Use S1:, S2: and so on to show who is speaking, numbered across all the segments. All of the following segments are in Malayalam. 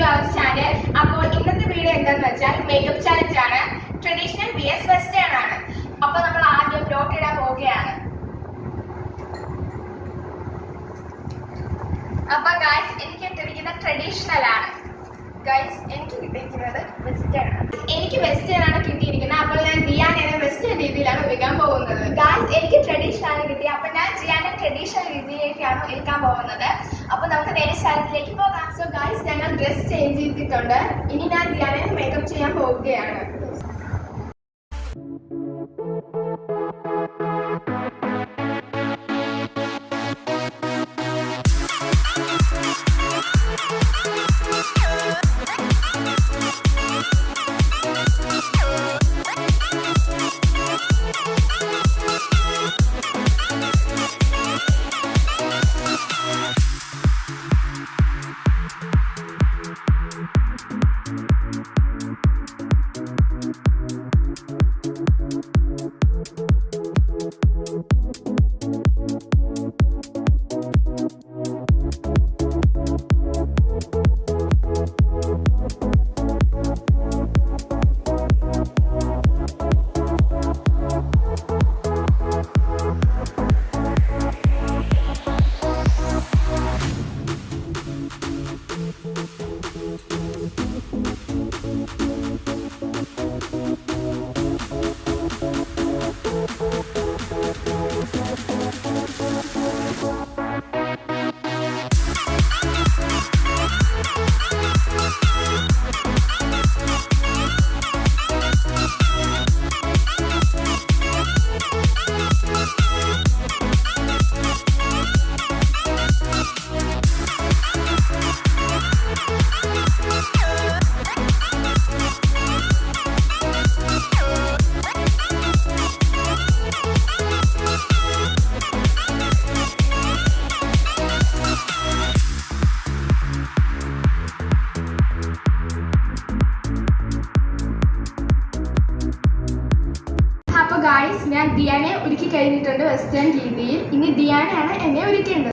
S1: To our channel. അപ്പോൾ ഇന്നത്തെ വീഡിയോ എന്താണെന്ന് വെച്ചാൽ മേക്കപ്പ് ചാലഞ്ച് ആണ്. ട്രഡീഷണൽ vs വെസ്റ്റേൺ ആണ്. അപ്പോൾ നമ്മൾ ആദ്യം ഡോട്ട് ഇടാൻ പോവുകയാണ്. അപ്പോൾ ഗൈസ് എനിക്ക് ഇട്ടിരിക്കുന്നത് ട്രഡീഷണൽ ആണ്. ഗൈസ് എനിക്ക് കിട്ടിയിരിക്കുന്നത് വെസ്റ്റേൺ ആണ്. എനിക്ക് വെസ്റ്റേൺ ആണ് കിട്ടിയിരിക്കുന്നത്. അപ്പോൾ ഞാൻ ദിയാനെ വെസ്റ്റേൺ രീതിയിലാണ് ഒരുക്കാൻ പോകുന്നത്. ഗൈസ് എനിക്ക് ട്രഡീഷണൽ ആണ് കിട്ടിയത്. അപ്പോൾ ഞാൻ ദിയാനെ ട്രഡീഷണൽ രീതിയിലേക്കാണ് ഒരുക്കാൻ പോകുന്നത്. അപ്പോൾ നമുക്ക് നേരെ സ്ഥലത്തിലേക്ക് പോകാം. സോ ഗൈസ് ഞങ്ങൾ ഡ്രസ് ചേഞ്ച് ചെയ്തിട്ടുണ്ട്. ഇനി ഞാൻ ദിയാനെ മേക്കപ്പ് ചെയ്യാൻ പോവുകയാണ്. ഗൈസ് ഞാൻ ദിയാനെ ഒരുക്കി കഴിഞ്ഞിട്ടുണ്ട് വെസ്റ്റേൺ രീതിയിൽ. ഇനി ദിയാനയാണ് എന്നെ ഒരുക്കേണ്ടത്.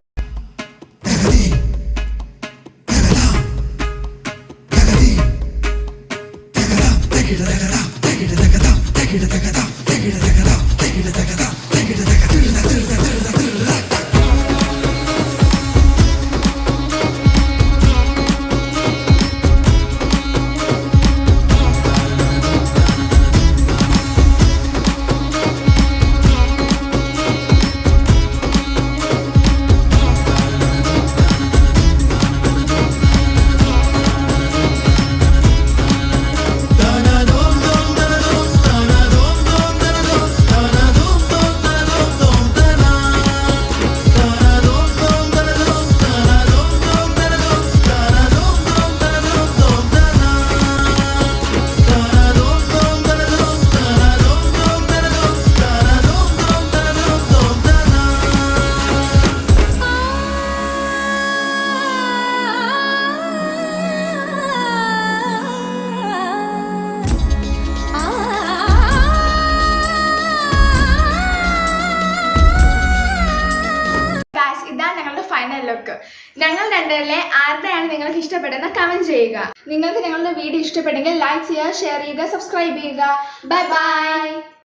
S1: Final look. ഞങ്ങൾ രണ്ടുപേരിലെ ആരുടെയാണ് നിങ്ങൾക്ക് ഇഷ്ടപ്പെട്ടതെന്ന് കമന്റ് ചെയ്യുക. നിങ്ങൾക്ക് ഞങ്ങളുടെ വീഡിയോ ഇഷ്ടപ്പെട്ടെങ്കിൽ ലൈക്ക് ചെയ്യുക, ഷെയർ ചെയ്യുക, സബ്സ്ക്രൈബ് ചെയ്യുക. Bye bye.